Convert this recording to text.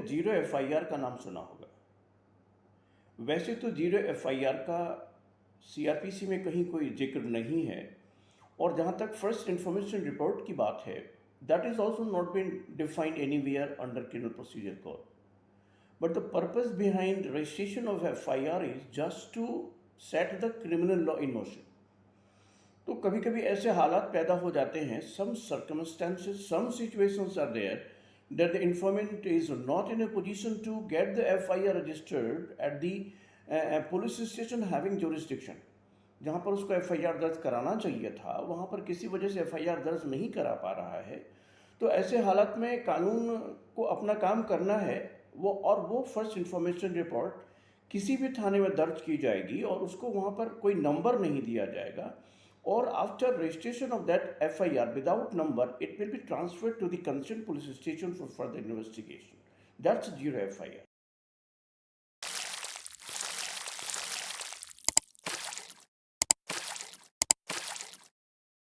Zero FIR का नाम सुना होगा। वैसे तो जीरो FIR का CRPC में कहीं कोई जिक्र नहीं है, और जहाँ तक फर्स्ट इंफॉर्मेशन रिपोर्ट की बात है, that is also not been defined anywhere under criminal procedure code. But the purpose behind registration of FIR is just to set the criminal law in motion. तो कभी कभी ऐसे हालात पैदा हो जाते हैं, some circumstances, some situations are there that the informant is not in a position to get the FIR registered at the police station having jurisdiction. जहाँ पर उसको FIR दर्ज कराना चाहिए था, वहाँ पर किसी वजह से FIR दर्ज नहीं करा पा रहा है। तो ऐसे हालात में कानून को अपना काम करना है, वो फर्स्ट इंफॉर्मेशन रिपोर्ट किसी भी थाने में दर्ज की जाएगी और उसको वहाँ पर कोई नंबर नहीं दिया जाएगा, और after registration of that FIR without number it will be transferred to the concern police station for further investigation. That's zero FIR।